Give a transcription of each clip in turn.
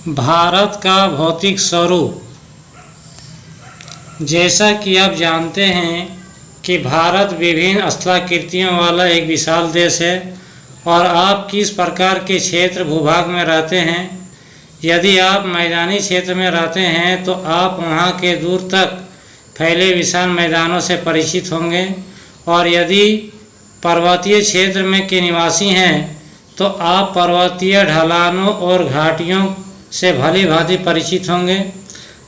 भारत का भौतिक स्वरूप। जैसा कि आप जानते हैं कि भारत विभिन्न स्थलाकृतियों वाला एक विशाल देश है और आप किस प्रकार के क्षेत्र भूभाग में रहते हैं। यदि आप मैदानी क्षेत्र में रहते हैं तो आप वहां के दूर तक फैले विशाल मैदानों से परिचित होंगे और यदि पर्वतीय क्षेत्र में के निवासी हैं तो आप पर्वतीय ढलानों और घाटियों से भली भांति परिचित होंगे।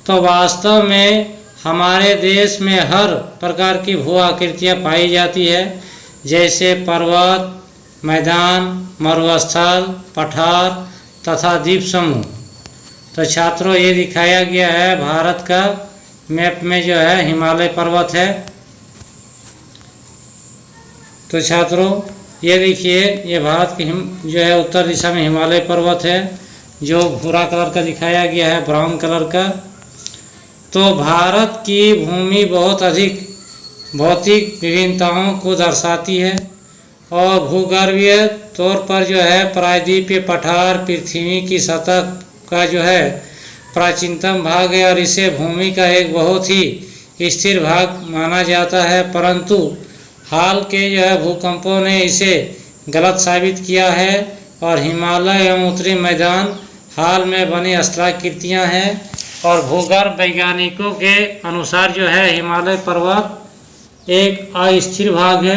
तो वास्तव में हमारे देश में हर प्रकार की भू आकृतियाँ पाई जाती है, जैसे पर्वत, मैदान, मरुस्थल, पठार तथा द्वीप समूह। तो छात्रों, ये दिखाया गया है भारत का मैप में जो है हिमालय पर्वत है। तो छात्रों, ये देखिए, ये भारत की जो है उत्तर दिशा में हिमालय पर्वत है, जो भूरा कलर का दिखाया गया है, ब्राउन कलर का। तो भारत की भूमि बहुत अधिक भौतिक विभिन्नताओं को दर्शाती है और भूगर्भीय तौर पर जो है प्रायद्वीपीय पठार पृथ्वी की सतह का जो है प्राचीनतम भाग है और इसे भूमि का एक बहुत ही स्थिर भाग माना जाता है, परंतु हाल के जो है भूकंपों ने इसे गलत साबित किया है और हिमालय एवं उत्तरी मैदान हाल में बनी स्थलाकृतियाँ हैं और भूगर्भ वैज्ञानिकों के अनुसार जो है हिमालय पर्वत एक अस्थिर भाग है,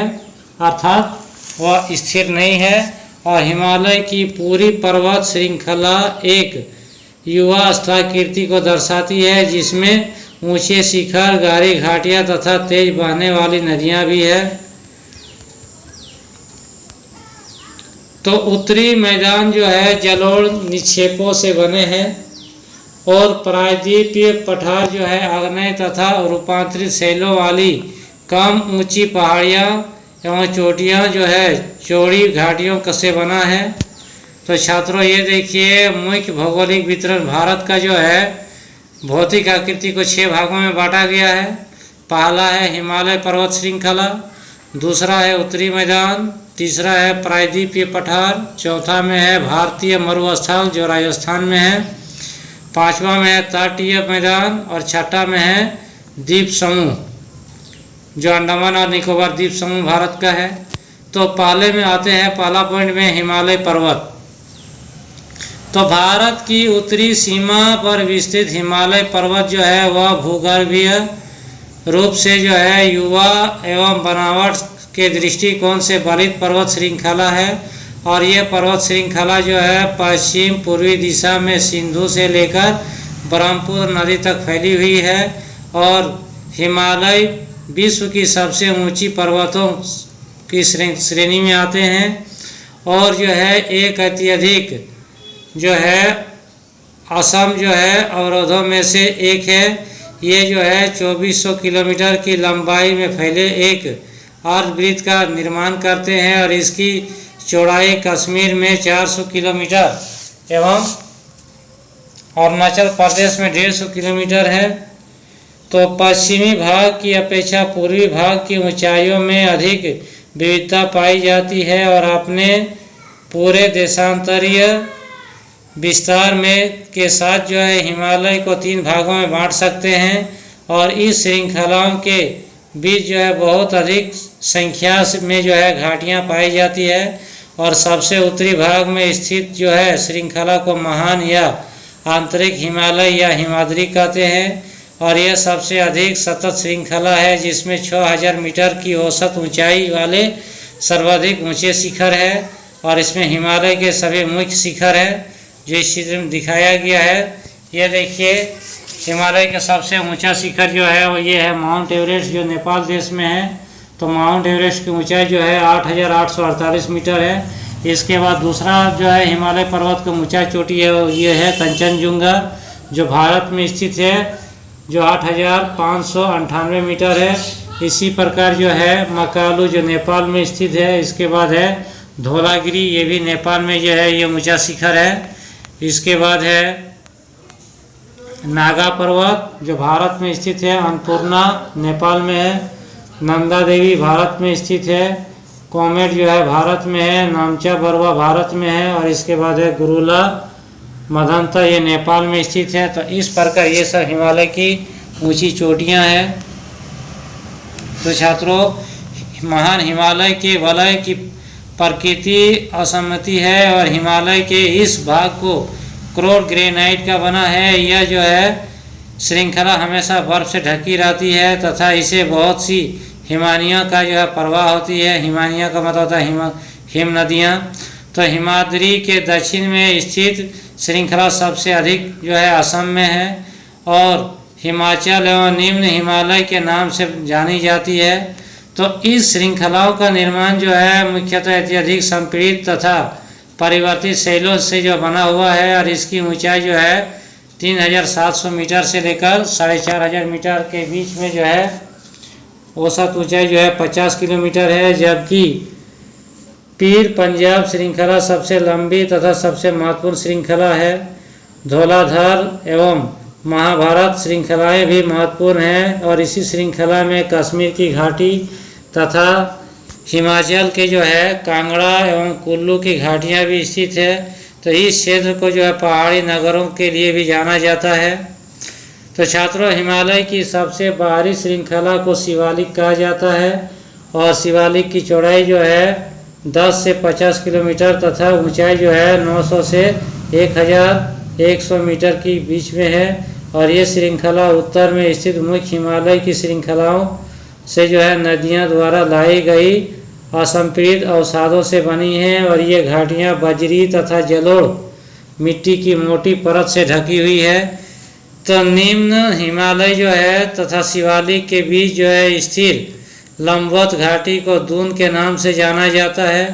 अर्थात वह स्थिर नहीं है और हिमालय की पूरी पर्वत श्रृंखला एक युवा स्थलाकृति को दर्शाती है, जिसमें ऊंचे शिखर, गहरी घाटियां तथा तेज बहने वाली नदियां भी है। तो उत्तरी मैदान जो है जलोढ़ निक्षेपों से बने हैं और प्रायद्वीपीय पठार जो है आग्नेय तथा रूपांतरित शैलों वाली कम ऊंची पहाड़ियाँ एवं चोटियाँ जो है चौड़ी घाटियों से बना है। तो छात्रों, ये देखिए, मुख्य भौगोलिक वितरण भारत का जो है भौतिक आकृति को 6 भागों में बांटा गया है। पहला है हिमालय पर्वत श्रृंखला, दूसरा है उत्तरी मैदान, तीसरा है प्रायद्वीपीय पठार, चौथा में है भारतीय मरुस्थल जो राजस्थान में है, पांचवा में है तटीय मैदान और छठा में है द्वीप समूह जो अंडमान और निकोबार द्वीप समूह भारत का है। तो पहले में आते हैं, पहला पॉइंट में हिमालय पर्वत। तो भारत की उत्तरी सीमा पर विस्तृत हिमालय पर्वत जो है वह भूगर्भीय रूप से जो है युवा एवं बनावट के दृष्टिकोण से बलित पर्वत श्रृंखला है और ये पर्वत श्रृंखला जो है पश्चिम पूर्वी दिशा में सिंधु से लेकर ब्रह्मपुत्र नदी तक फैली हुई है और हिमालय विश्व की सबसे ऊंची पर्वतों की श्रेणी में आते हैं और जो है एक अत्यधिक जो है असम जो है अवरोधों में से एक है। ये जो है 2400 किलोमीटर की लंबाई में फैले एक अर्धवृत्त का निर्माण करते हैं और इसकी चौड़ाई कश्मीर में 400 किलोमीटर एवं अरुणाचल प्रदेश में 150 किलोमीटर है। तो पश्चिमी भाग की अपेक्षा पूर्वी भाग की ऊंचाइयों में अधिक विविधता पाई जाती है और अपने पूरे देशांतरीय विस्तार में के साथ जो है हिमालय को 3 भागों में बांट सकते हैं और इस श्रृंखलाओं के बीच जो है बहुत अधिक संख्या में जो है घाटियां पाई जाती है और सबसे उत्तरी भाग में स्थित जो है श्रृंखला को महान या आंतरिक हिमालय या हिमाद्री कहते हैं और यह सबसे अधिक सतत श्रृंखला है, जिसमें 6000 मीटर की औसत ऊंचाई वाले सर्वाधिक ऊंचे शिखर है और इसमें हिमालय के सभी मुख्य शिखर है जो इस चित्र में दिखाया गया है। ये देखिए, हिमालय का सबसे ऊंचा शिखर जो है वो ये है माउंट एवरेस्ट जो नेपाल देश में है। तो माउंट एवरेस्ट की ऊंचाई जो है 8848 मीटर है। इसके बाद दूसरा जो है हिमालय पर्वत का ऊंचा चोटी है वो ये है कंचनजुंगा जो भारत में स्थित है, जो 8598 मीटर है। इसी प्रकार जो है मकालू जो नेपाल में स्थित है। इसके बाद है धौलागिरी, ये भी नेपाल में जो है ये ऊंचा शिखर है। इसके बाद है नागा पर्वत जो भारत में स्थित है, अन्नपूर्णा नेपाल में है, नंदा देवी भारत में स्थित है, कोमेट जो है भारत में है, नामचा बरवा भारत में है और इसके बाद है गुरुला मदनता ये नेपाल में स्थित है। तो इस प्रकार ये सब हिमालय की ऊंची चोटियां हैं। तो छात्रों, महान हिमालय के वलय की प्रकृति असममित है और हिमालय के इस भाग को क्रोड ग्रेनाइट का बना है। यह जो है श्रृंखला हमेशा बर्फ से ढकी रहती है तथा इसे बहुत सी हिमानियों का जो है प्रवाह होती है। हिमानियों का मतलब होता है हिम नदियाँ। तो हिमाद्री के दक्षिण में स्थित श्रृंखला सबसे अधिक जो है असम में है और हिमाचल एवं निम्न हिमालय के नाम से जानी जाती है। तो इस श्रृंखलाओं का निर्माण जो है मुख्यतः अत्यधिक संपीड़ित तथा परिवर्तित शैलों से जो बना हुआ है और इसकी ऊंचाई जो है 3700 मीटर से लेकर 4500 मीटर के बीच में जो है औसत ऊंचाई जो है 50 किलोमीटर है। जबकि पीर पंजाब श्रृंखला सबसे लंबी तथा सबसे महत्वपूर्ण श्रृंखला है। धौलाधर एवं महाभारत श्रृंखलाएं भी महत्वपूर्ण हैं और इसी श्रृंखला में कश्मीर की घाटी तथा हिमाचल के जो है कांगड़ा एवं कुल्लू की घाटियां भी स्थित है। तो इस क्षेत्र को जो है पहाड़ी नगरों के लिए भी जाना जाता है। तो छात्रों, हिमालय की सबसे बाहरी श्रृंखला को शिवालिक कहा जाता है और शिवालिक की चौड़ाई जो है 10 से 50 किलोमीटर तथा ऊंचाई जो है 900 से 1100 मीटर के बीच में है। और ये श्रृंखला उत्तर में स्थित मुख्य हिमालय की श्रृंखलाओं से जो है नदियां द्वारा लाई गई असंपीड़ित अवसादों से बनी हैं और ये घाटियां बजरी तथा जलोढ़ मिट्टी की मोटी परत से ढकी हुई है। तो निम्न हिमालय जो है तथा शिवालिक के बीच जो है स्थिर लंबवत घाटी को दून के नाम से जाना जाता है।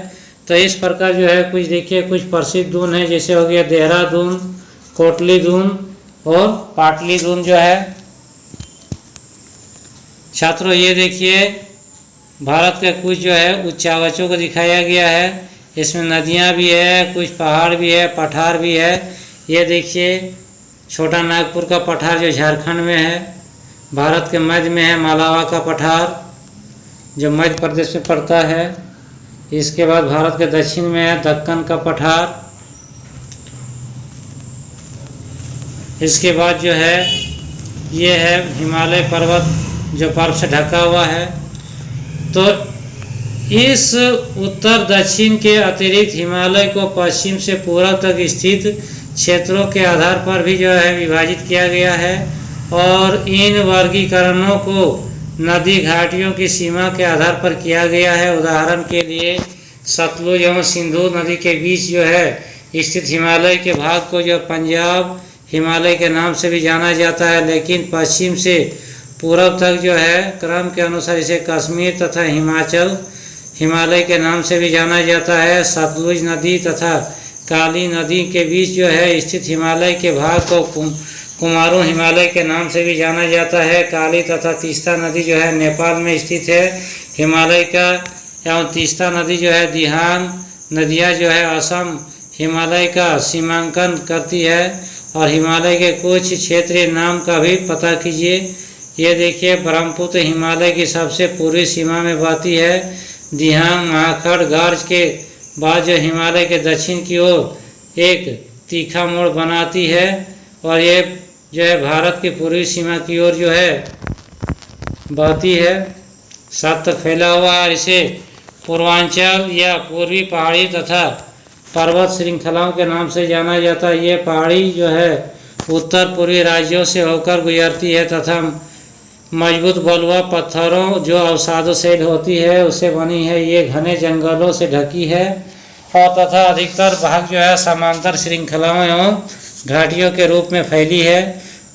तो इस प्रकार जो है कुछ देखिए, कुछ प्रसिद्ध दून है, जैसे हो गया देहरादून, कोटली दून और पाटली दून जो है। छात्रों, ये देखिए भारत के कुछ जो है उच्चावचों को दिखाया गया है। इसमें नदियाँ भी है, कुछ पहाड़ भी है, पठार भी है। ये देखिए छोटा नागपुर का पठार जो झारखंड में है। भारत के मध्य में है मालावा का पठार जो मध्य प्रदेश में पड़ता है। इसके बाद भारत के दक्षिण में है दक्कन का पठार। इसके बाद जो है ये है हिमालय पर्वत जो बर्फ से ढका हुआ है। तो इस उत्तर दक्षिण के अतिरिक्त हिमालय को पश्चिम से पूर्व तक स्थित क्षेत्रों के आधार पर भी जो है विभाजित किया गया है और इन वर्गीकरणों को नदी घाटियों की सीमा के आधार पर किया गया है। उदाहरण के लिए सतलुज एवं सिंधु नदी के बीच जो है स्थित हिमालय के भाग को जो पंजाब हिमालय के नाम से भी जाना जाता है, लेकिन पश्चिम से पूर्व तक जो है क्रम के अनुसार इसे कश्मीर तथा हिमाचल हिमालय के नाम से भी जाना जाता है। सतलुज नदी तथा काली नदी के बीच जो है स्थित हिमालय के भाग को कुमाऊं हिमालय के नाम से भी जाना जाता है। काली तथा तीस्ता नदी जो है नेपाल में स्थित है हिमालय का, एवं तीस्ता नदी जो है दिहांग नदियाँ जो है असम हिमालय का सीमांकन करती है। और हिमालय के कुछ क्षेत्रीय नाम का भी पता कीजिए। ये देखिए ब्रह्मपुत्र हिमालय की सबसे पूर्वी सीमा में बहती है। दिहांग महाखड़ गार्ज के बाद जो हिमालय के दक्षिण की ओर एक तीखा मोड़ बनाती है और ये जो है भारत की पूर्वी सीमा की ओर जो है बहती है, सात तक फैला हुआ है। इसे पूर्वांचल या पूर्वी पहाड़ी तथा पर्वत श्रृंखलाओं के नाम से जाना जाता है। ये पहाड़ी जो है उत्तर पूर्वी राज्यों से होकर गुजरती है तथा मजबूत बलुआ पत्थरों जो अवसादों से होती है उससे बनी है। ये घने जंगलों से ढकी है और तथा अधिकतर भाग जो है समांतर श्रृंखलाओं एवं घाटियों के रूप में फैली है।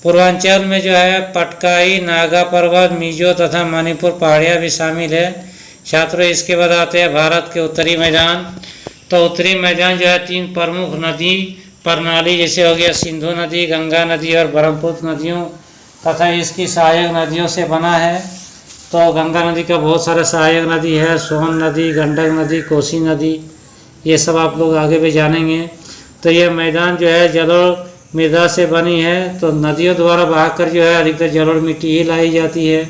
पूर्वांचल में जो है पटकाई, नागा पर्वत, मिजो तथा मणिपुर पहाड़ियाँ भी शामिल है। छात्रों, इसके बाद आते हैं भारत के उत्तरी मैदान। तो उत्तरी मैदान जो है तीन प्रमुख नदी प्रणाली जैसे हो गया सिंधु नदी, गंगा नदी और ब्रह्मपुत्र नदियों तथा इसकी सहायक नदियों से बना है। तो गंगा नदी का बहुत सारा सहायक नदी है, सोन नदी, गंडक नदी, कोसी नदी, ये सब आप लोग आगे भी जानेंगे। तो ये मैदान जो है जलोढ़ मृदा से बनी है। तो नदियों द्वारा बहाकर जो है अधिकतर जलोढ़ मिट्टी ही लाई जाती है।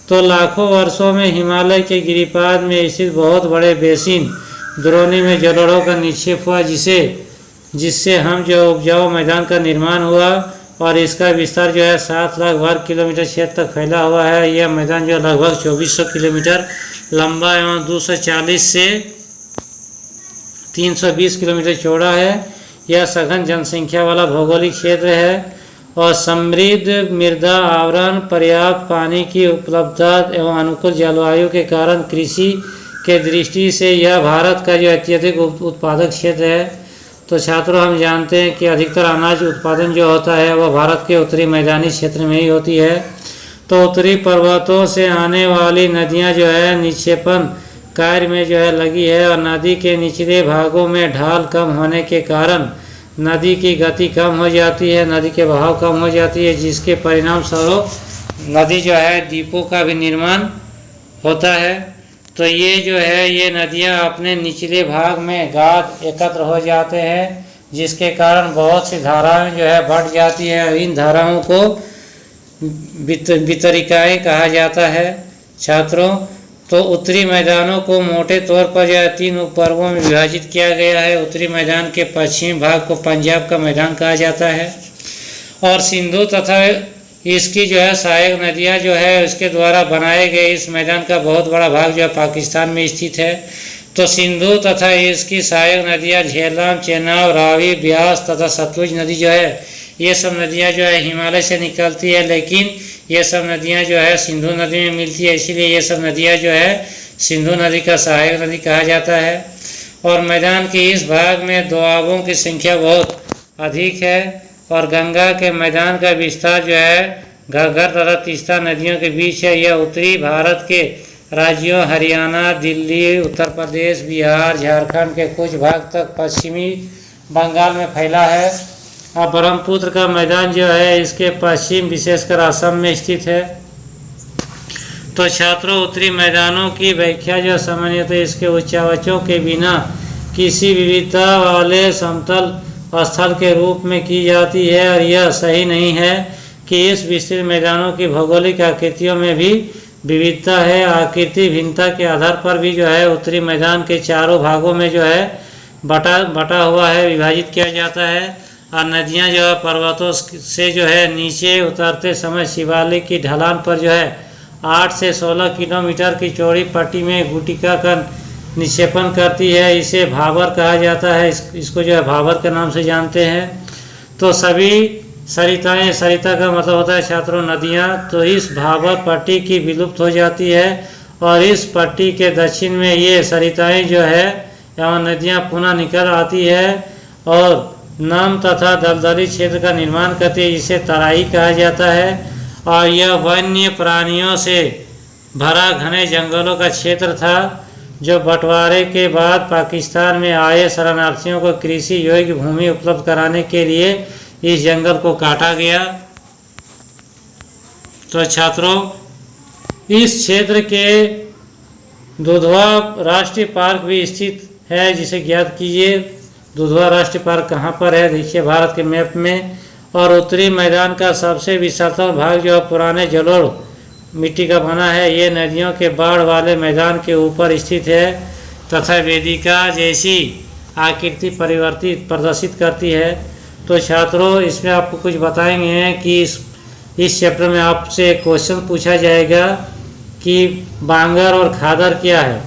तो लाखों वर्षों में हिमालय के गिरिपाद में स्थित बहुत बड़े बेसिन द्रोणी में जलोढ़ों का निक्षेप हुआ, जिसे जिससे हम जो उपजाऊ मैदान का निर्माण हुआ और इसका विस्तार जो है 7 लाख वर्ग किलोमीटर क्षेत्र तक फैला हुआ है। यह मैदान जो लगभग 2400 किलोमीटर लंबा एवं 240 से 320 किलोमीटर चौड़ा है। यह सघन जनसंख्या वाला भौगोलिक क्षेत्र है और समृद्ध मृदा आवरण, पर्याप्त पानी की उपलब्धता एवं अनुकूल जलवायु के कारण कृषि के दृष्टि से यह भारत का जो अत्यधिक उत्पादक क्षेत्र है। तो छात्रों, हम जानते हैं कि अधिकतर अनाज उत्पादन जो होता है वह भारत के उत्तरी मैदानी क्षेत्र में ही होती है। तो उत्तरी पर्वतों से आने वाली नदियां जो है निक्षेपण कार्य में जो है लगी है और नदी के निचले भागों में ढाल कम होने के कारण नदी की गति कम हो जाती है, नदी के बहाव कम हो जाती है, जिसके परिणाम स्वरूप नदी जो है द्वीपों का भी निर्माण होता है। तो ये जो है ये नदियाँ अपने निचले भाग में गाद एकत्र हो जाते हैं, जिसके कारण बहुत सी धाराएं जो है बढ़ जाती है। इन धाराओं को वितरिकाएँ कहा जाता है। छात्रों, तो उत्तरी मैदानों को मोटे तौर पर जो है 3 उपपर्वों में विभाजित किया गया है। उत्तरी मैदान के पश्चिमी भाग को पंजाब का मैदान कहा जाता है और सिंधु तथा इसकी जो है सहायक नदियां जो है उसके द्वारा बनाए गए इस मैदान का बहुत बड़ा भाग जो है पाकिस्तान में स्थित है। तो सिंधु तथा इसकी सहायक नदियां झेलम, चेनाब, रावी, ब्यास तथा सतलुज नदी जो है ये सब नदियां जो है हिमालय से निकलती है, लेकिन ये सब नदियां जो है सिंधु नदी में मिलती है, इसीलिए ये सब नदियां जो है सिंधु नदी का सहायक नदी कहा जाता है। और मैदान के इस भाग में दोआबों की संख्या बहुत अधिक है और गंगा के मैदान का विस्तार जो है घग्गर तथा तीस्ता नदियों के बीच है। यह उत्तरी भारत के राज्यों हरियाणा, दिल्ली, उत्तर प्रदेश, बिहार, झारखंड के कुछ भाग तक पश्चिमी बंगाल में फैला है। और ब्रह्मपुत्र का मैदान जो है इसके पश्चिम विशेषकर असम में स्थित है। तो छात्रों, उत्तरी मैदानों की व्याख्या जो सामान्यतः इसके उच्चावचों के बिना किसी विविधता वाले समतल स्थल के रूप में की जाती है और यह सही नहीं है कि इस विस्तृत मैदानों की भौगोलिक आकृतियों में भी विविधता है। आकृति भिन्नता के आधार पर भी जो है उत्तरी मैदान के चारों भागों में जो है बटा हुआ है, विभाजित किया जाता है। और नदियां जो है पर्वतों से जो है नीचे उतरते समय शिवालिक की ढलान पर जो है 8 से 16 किलोमीटर की चौड़ी पट्टी में गुटिका का निक्षेपण करती है। इसे भाबर कहा जाता है, इसको जो है भाबर के नाम से जानते हैं। तो सभी सरिताएं, सरिता का मतलब होता है छात्रों नदियां, तो इस भाबर पट्टी की विलुप्त हो जाती है और इस पट्टी के दक्षिण में ये सरिताएं जो है एवं नदियां पुनः निकल आती है और नम तथा दलदली क्षेत्र का निर्माण करती है, जिसे तराई कहा जाता है। और यह वन्य प्राणियों से भरा घने जंगलों का क्षेत्र था, जो बंटवारे के बाद पाकिस्तान में आए शरणार्थियों को कृषि योग्य भूमि उपलब्ध कराने के लिए इस जंगल को काटा गया। तो छात्रों, इस क्षेत्र के दुधवा राष्ट्रीय पार्क भी स्थित है, जिसे ज्ञात कीजिए। दुधवा राष्ट्रीय पार्क कहाँ पर है, देखिए भारत के मैप में। और उत्तरी मैदान का सबसे विशालतम भाग जो पुराने जलोढ़ मिट्टी का बना है, ये नदियों के बाढ़ वाले मैदान के ऊपर स्थित है तथा वेदिका जैसी आकृति प्रदर्शित करती है। तो छात्रों, इसमें आपको कुछ बताएंगे कि इस चैप्टर में आपसे एक क्वेश्चन पूछा जाएगा कि बांगर और खादर क्या है।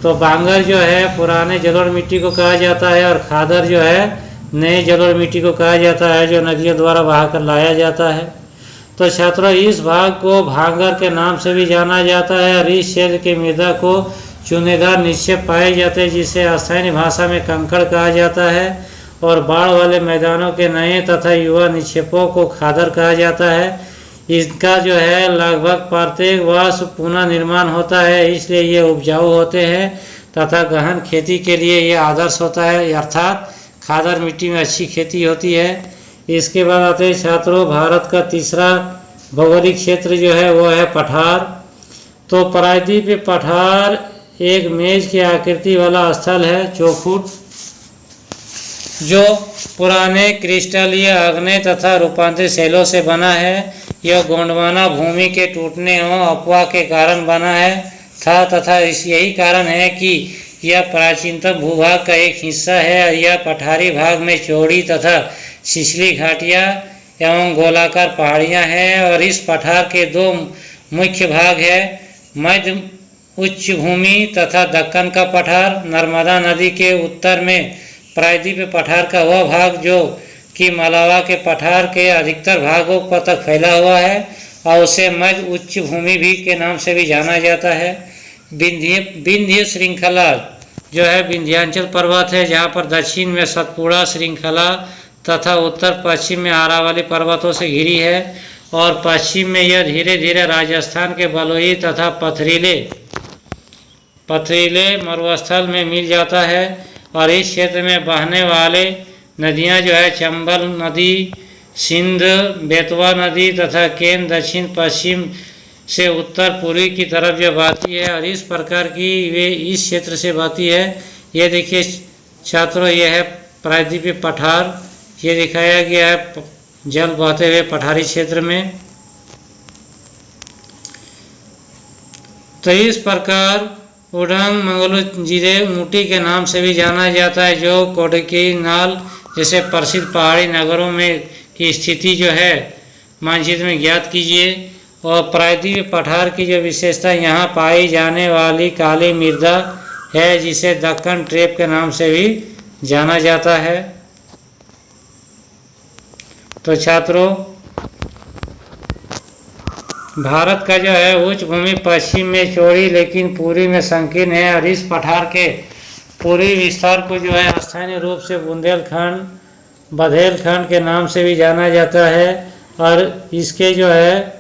तो बांगर जो है पुराने जलोढ़ मिट्टी को कहा जाता है और खादर जो है नए जलोढ़ मिट्टी को कहा जाता है, जो नदियों द्वारा बहाकर लाया जाता है। तो छात्रों, इस भाग को भांगर के नाम से भी जाना जाता है और इस क्षेत्र की मृदा को चूनेदार निक्षेप पाए जाते हैं, जिसे स्थानीय भाषा में कंकड़ कहा जाता है। और बाढ़ वाले मैदानों के नए तथा युवा निक्षेपों को खादर कहा जाता है। इसका जो है लगभग प्रत्येक वर्ष पुनः निर्माण होता है, इसलिए ये उपजाऊ होते हैं तथा गहन खेती के लिए ये आदर्श होता है, अर्थात खादर मिट्टी में अच्छी खेती होती है। इसके बाद आते हैं छात्रों, भारत का तीसरा भौगोलिक क्षेत्र जो है वो है पठार। तो प्रायद्वीप पठार एक मेज की आकृति वाला स्थल है, चौखुट, जो पुराने क्रिस्टलीय आग्नेय तथा रूपांतरित शैलों से बना है। यह गोंडवाना भूमि के टूटने एवं अपवाह के कारण बना है था तथा यही कारण है कि यह प्राचीनतम भूभाग का एक हिस्सा है और यह पठारी भाग में चौड़ी तथा छिछली घाटियाँ एवं गोलाकार पहाड़ियाँ हैं। और इस पठार के दो मुख्य भाग है, मध्य उच्च भूमि तथा दक्कन का पठार। नर्मदा नदी के उत्तर में प्रायद्वीप पठार का वह भाग जो कि मलावा के पठार के अधिकतर भागों पर तक फैला हुआ है और उसे मध्य उच्च भूमि भी के नाम से भी जाना जाता है। विंध्य श्रृंखला जो है विंध्याचल पर्वत है, जहाँ पर दक्षिण में सतपुड़ा श्रृंखला तथा उत्तर पश्चिम में आरावली पर्वतों से घिरी है और पश्चिम में यह धीरे धीरे राजस्थान के बलुई तथा पथरीले मरुस्थल में मिल जाता है। और इस क्षेत्र में बहने वाले नदियां जो है चंबल नदी, सिंध, बेतवा नदी तथा केन दक्षिण पश्चिम से उत्तर पूर्वी की तरफ जो बहती है और इस प्रकार की वे इस क्षेत्र से बहती है। ये देखिए छात्रों, यह है प्रायद्वीपीय पठार, ये दिखाया गया है जल बहते हुए पठारी क्षेत्र में। तो इस प्रकार उडंग मंगलू जिले ऊटी के नाम से भी जाना जाता है, जो कोडकीनाल जैसे प्रसिद्ध पहाड़ी नगरों में की स्थिति जो है मानचित्र में ज्ञात कीजिए। और प्रायद्वीप पठार की जो विशेषता यहाँ पाई जाने वाली काली मृदा है, जिसे दक्कन ट्रेप के नाम से भी जाना जाता है। तो छात्रों, भारत का जो है उच्च भूमि पश्चिम में चौड़ी लेकिन पूर्वी में संकीर्ण है और इस पठार के पूर्वी विस्तार को जो है स्थानीय रूप से बुंदेलखंड, बघेलखंड के नाम से भी जाना जाता है। और इसके जो है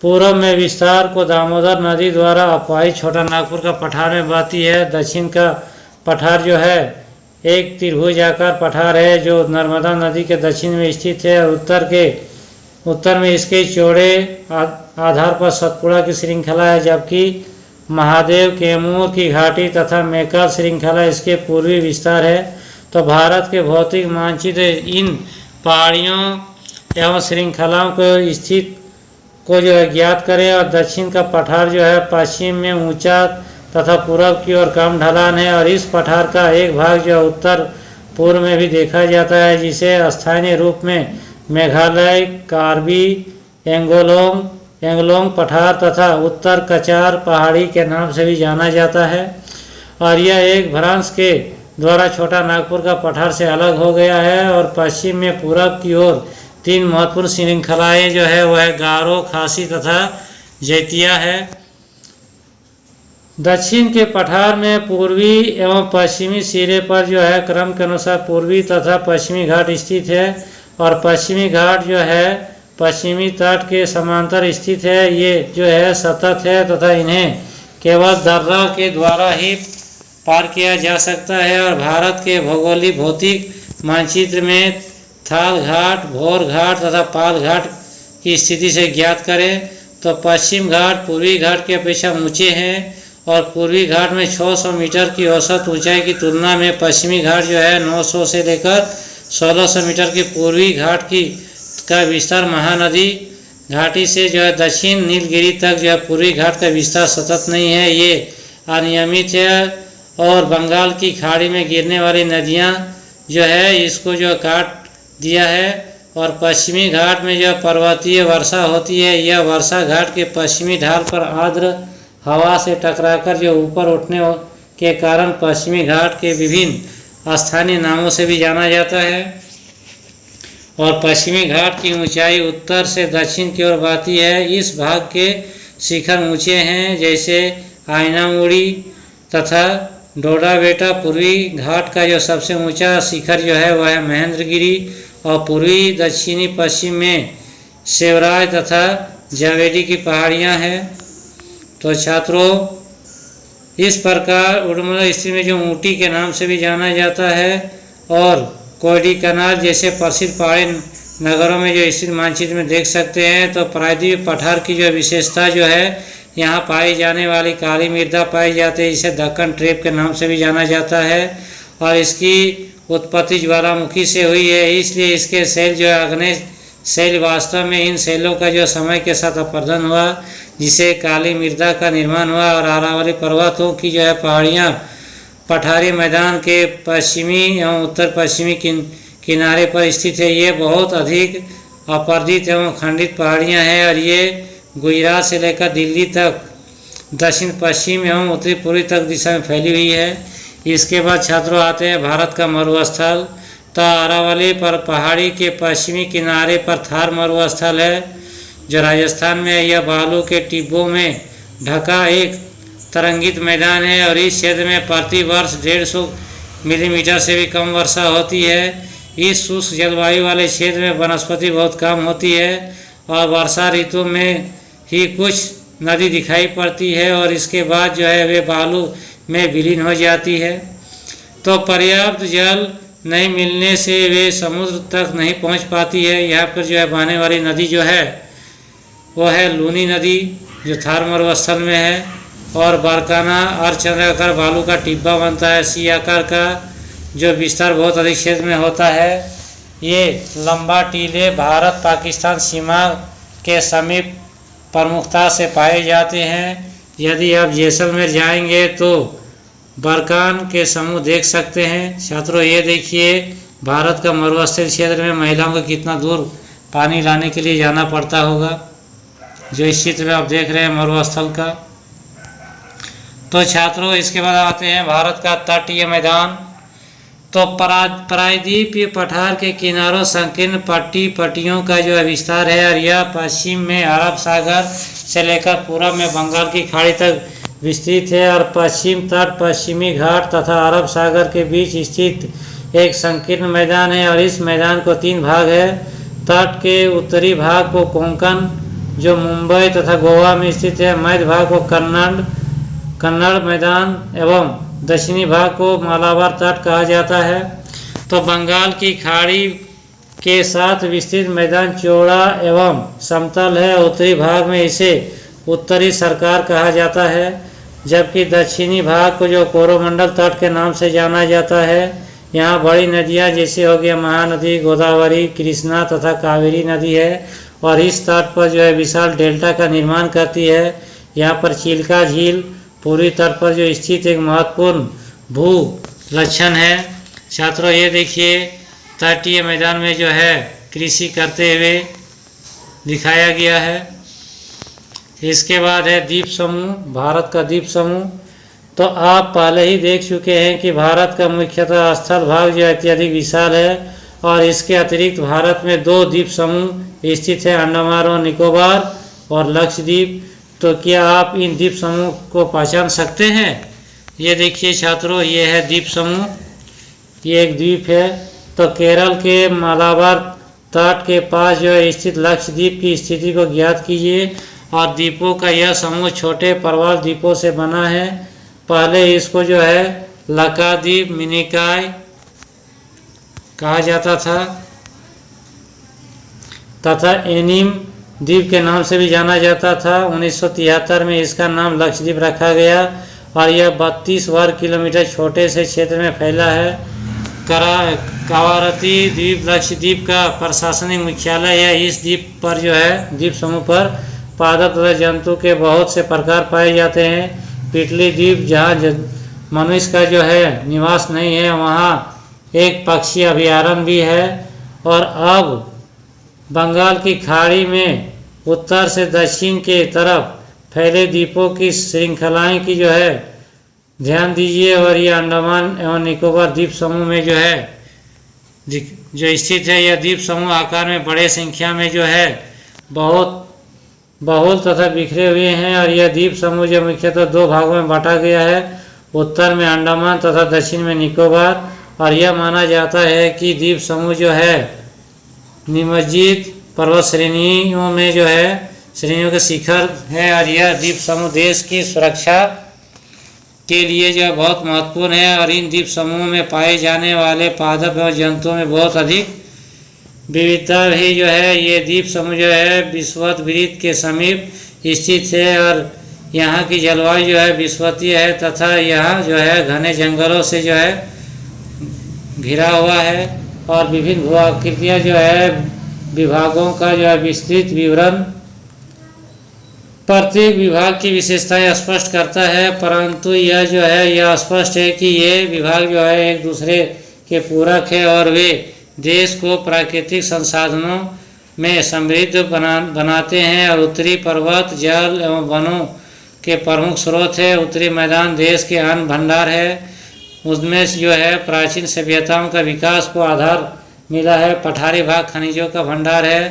पूर्व में विस्तार को दामोदर नदी द्वारा अपाई छोटा नागपुर का पठार में बहती है। दक्षिण का पठार जो है एक त्रिभुजाकार पठार है जो नर्मदा नदी के दक्षिण में स्थित है और उत्तर में इसके चौड़े आधार पर सतपुड़ा की श्रृंखला है, जबकि महादेव, कैमूर की घाटी तथा मेकाल श्रृंखला इसके पूर्वी विस्तार है। तो भारत के भौतिक मानचित्र इन पहाड़ियों एवं श्रृंखलाओं को स्थित को जो है ज्ञात करें। और दक्षिण का पठार जो है पश्चिम में ऊंचा तथा पूर्व की ओर कम ढलान है और इस पठार का एक भाग जो उत्तर पूर्व में भी देखा जाता है, जिसे स्थानीय रूप में मेघालय, कार्बी एंगलोंग पठार तथा उत्तर कचार पहाड़ी के नाम से भी जाना जाता है। और यह एक भ्रंश के द्वारा छोटा नागपुर का पठार से अलग हो गया है। और पश्चिम में पूर्व की ओर तीन महत्वपूर्ण श्रृंखलाएँ जो है वह गारो, खासी तथा जैतिया है। दक्षिण के पठार में पूर्वी एवं पश्चिमी सिरे पर जो है क्रम के अनुसार पूर्वी तथा पश्चिमी घाट स्थित है और पश्चिमी घाट जो है पश्चिमी तट के समांतर स्थित है। ये जो है सतत है तथा इन्हें केवल दर्रा के द्वारा ही पार किया जा सकता है। और भारत के भौतिक मानचित्र में थाल घाट, भोर घाट तथा पाल घाट की स्थिति से ज्ञात करें तो पश्चिम घाट पूर्वी घाट की अपेक्षा ऊंचे हैं और पूर्वी घाट में 600 मीटर की औसत ऊंचाई की तुलना में पश्चिमी घाट जो है 900 से लेकर 1600 मीटर की पूर्वी घाट का विस्तार महानदी घाटी से जो है दक्षिण नीलगिरी तक जो है पूर्वी घाट का विस्तार सतत नहीं है, ये अनियमित है। और बंगाल की खाड़ी में गिरने वाली नदियां जो है इसको जो काट दिया है। और पश्चिमी घाट में जो पर्वतीय वर्षा होती है, यह वर्षा घाट के पश्चिमी ढाल पर आर्द्र हवा से टकराकर जो ऊपर उठने के कारण पश्चिमी घाट के विभिन्न स्थानीय नामों से भी जाना जाता है। और पश्चिमी घाट की ऊंचाई उत्तर से दक्षिण की ओर बहती है। इस भाग के शिखर ऊंचे हैं, जैसे आयनामुड़ी तथा डोडाबेटा। पूर्वी घाट का जो सबसे ऊंचा शिखर जो है वह है महेंद्रगिरी और पूर्वी दक्षिणी पश्चिम में शिवराज तथा जावेदी की पहाड़ियां हैं। तो छात्रों, इस प्रकार उडुमला स्थिति में जो ऊटी के नाम से भी जाना जाता है और कोडीकनाल जैसे प्रसिद्ध पहाड़ी नगरों में जो स्थित मानचित्र में देख सकते हैं। तो प्रायद्वीप पठार की जो विशेषता जो है यहाँ पाई जाने वाली काली मृदा पाई जाती है, जिसे दक्कन ट्रेप के नाम से भी जाना जाता है। और इसकी उत्पत्ति ज्वालामुखी से हुई है, इसलिए इसके शैल जो है आग्नेय शैल वास्तव में इन शैलों का जो समय के साथ अपर्दन हुआ, जिसे काली मृदा का निर्माण हुआ और अरावली पर्वतों की जो है पहाड़ियाँ पठारी मैदान के पश्चिमी एवं उत्तर पश्चिमी किनारे पर स्थित है। ये बहुत अधिक अपर्दित एवं खंडित पहाड़ियाँ हैं और ये गुजरात से लेकर दिल्ली तक दक्षिण पश्चिम एवं उत्तरी पूर्वी तक दिशा में फैली हुई है। इसके बाद छात्रों आते हैं भारत का मरुस्थल। तो अरावली पर पहाड़ी के पश्चिमी किनारे पर थार मरुस्थल है जो राजस्थान में है। यह बालू के टिब्बों में ढका एक तरंगित मैदान है और इस क्षेत्र में प्रति वर्ष 150 मिलीमीटर से भी कम वर्षा होती है। इस शुष्क जलवायु वाले क्षेत्र में वनस्पति बहुत कम होती है और वर्षा ऋतु में ही कुछ नदी दिखाई पड़ती है और इसके बाद जो है वे बालू में विलीन हो जाती है। तो पर्याप्त जल नहीं मिलने से वे समुद्र तक नहीं पहुंच पाती है। यहाँ पर जो है बहने वाली नदी जो है वो है लूनी नदी जो थार मरुस्थल में है और बरकाना अर्धचंद्राकार बालू का टिब्बा बनता है सी आकार का जो विस्तार बहुत अधिक क्षेत्र में होता है। ये लंबा टीले भारत पाकिस्तान सीमा के समीप प्रमुखता से पाए जाते हैं। यदि आप जैसलमेर जाएंगे तो बरकान के समूह देख सकते हैं। छात्रों ये देखिए भारत का मरुस्थलीय क्षेत्र में महिलाओं को कितना दूर पानी लाने के लिए जाना पड़ता होगा जो इस चित्र में आप देख रहे हैं मरुस्थल का। तो छात्रों इसके बाद आते हैं भारत का तटीय मैदान। तो प्रायद्वीपीय पठार के किनारों संकीर्ण पट्टियों का जो विस्तार है और यह पश्चिम में अरब सागर से लेकर पूर्व में बंगाल की खाड़ी तक विस्तृत है और पश्चिम तट पश्चिमी घाट तथा अरब सागर के बीच स्थित एक संकीर्ण मैदान है और इस मैदान को 3 भाग है। तट के उत्तरी भाग को कोंकण जो मुंबई तथा गोवा में स्थित है, मध्य भाग को कन्नड़ मैदान एवं दक्षिणी भाग को मालाबार तट कहा जाता है। तो बंगाल की खाड़ी के साथ विस्तृत मैदान चौड़ा एवं समतल है। उत्तरी भाग में इसे उत्तरी सरकार कहा जाता है जबकि दक्षिणी भाग को जो कोरोमंडल तट के नाम से जाना जाता है। यहाँ बड़ी नदियाँ जैसे हो गया महानदी, गोदावरी, कृष्णा तथा कावेरी नदी है और इस तट पर जो है विशाल डेल्टा का निर्माण करती है। यहाँ पर चिल्का झील पूर्वी तट पर जो स्थित एक महत्वपूर्ण भू लक्षण है। छात्रों ये देखिए तटीय मैदान में जो है कृषि करते हुए दिखाया गया है। इसके बाद है द्वीप समूह, भारत का द्वीप समूह। तो आप पहले ही देख चुके हैं कि भारत का मुख्यतः स्थल भाग जो अत्यधिक विशाल है और इसके अतिरिक्त भारत में 2 द्वीप समूह स्थित है, अंडमान और निकोबार और लक्षद्वीप। तो क्या आप इन द्वीप समूह को पहचान सकते हैं? ये देखिए छात्रों ये है द्वीप समूह, ये एक द्वीप है। तो केरल के मालाबार तट के पास जो है स्थित लक्षद्वीप की स्थिति को ज्ञात कीजिए और द्वीपों का यह समूह छोटे प्रवाल द्वीपों से बना है। पहले इसको जो है लकाद्वीप, मिनिकॉय कहा जाता था तथा एनिम द्वीप के नाम से भी जाना जाता था। 1973 में इसका नाम लक्षद्वीप रखा गया और यह 32 वर्ग किलोमीटर छोटे से क्षेत्र में फैला है। कावारती द्वीप लक्षद्वीप का प्रशासनिक मुख्यालय है। इस द्वीप पर जो है द्वीप समूह पर पादप तथा जंतु के बहुत से प्रकार पाए जाते हैं। पिटली द्वीप जहाँ मनुष्य का जो है निवास नहीं है वहाँ एक पक्षी अभयारण्य भी है। और अब बंगाल की खाड़ी में उत्तर से दक्षिण के तरफ फैले द्वीपों की श्रृंखलाएं की जो है ध्यान दीजिए और ये अंडमान एवं निकोबार द्वीप समूह में जो है जो स्थित है। यह द्वीप समूह आकार में बड़े संख्या में जो है बहुत बहुल तथा बिखरे हुए हैं और यह द्वीप समूह जो मुख्यतः 2 भागों में बांटा गया है, उत्तर में अंडमान तथा दक्षिण में निकोबार। और यह माना जाता है कि द्वीप समूह जो है निमज्जित पर्वत श्रेणियों में जो है श्रेणियों के शिखर है और यह द्वीप समूह देश की सुरक्षा के लिए जो है बहुत महत्वपूर्ण है। और इन द्वीप समूह में पाए जाने वाले पादप एवं जंतुओं में बहुत अधिक विविधता भी जो है। ये द्वीप समूह जो है विषुवत वृत्त के समीप स्थित है और यहाँ की जलवायु जो है विषुवतीय है तथा यहाँ जो है घने जंगलों से जो है घिरा हुआ है और विभिन्न भू आकृतियाँ जो है विभागों का जो है विस्तृत विवरण प्रत्येक विभाग की विशेषताएं स्पष्ट करता है, परंतु यह जो है यह स्पष्ट है कि ये विभाग जो है एक दूसरे के पूरक है और वे देश को प्राकृतिक संसाधनों में समृद्ध बनाते हैं। और उत्तरी पर्वत जल एवं वनों के प्रमुख स्रोत है। उत्तरी मैदान देश के अन्न भंडार है, उसमें जो है प्राचीन सभ्यताओं का विकास को आधार मिला है। पठारी भाग खनिजों का भंडार है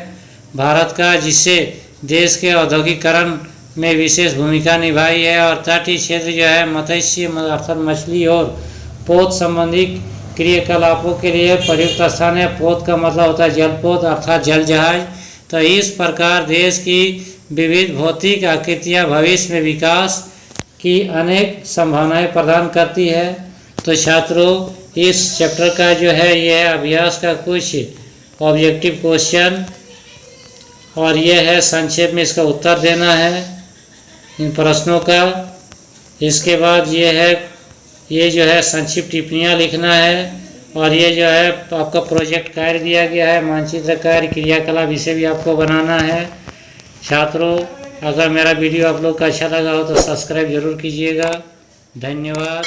भारत का, जिससे देश के औद्योगिकरण में विशेष भूमिका निभाई है। और तटीय क्षेत्र जो है मत्स्य अर्थात मछली और पोत संबंधी क्रियाकलापों के लिए प्रयुक्त स्थान है। पोत का मतलब होता है जलपोत अर्थात जल जहाज। तो इस प्रकार देश की विविध भौतिक आकृतियाँ भविष्य में विकास की अनेक संभावनाएं प्रदान करती है। तो छात्रों, इस चैप्टर का जो है यह अभ्यास का कुछ ऑब्जेक्टिव क्वेश्चन और यह है संक्षेप में इसका उत्तर देना है इन प्रश्नों का। इसके बाद ये जो है संक्षिप्त टिप्पणियाँ लिखना है और ये जो है आपका प्रोजेक्ट कार्य दिया गया है, मानचित्र कार्य क्रियाकलाप इसे भी आपको बनाना है। छात्रों, अगर मेरा वीडियो आप लोग का अच्छा लगा हो तो सब्सक्राइब जरूर कीजिएगा। धन्यवाद।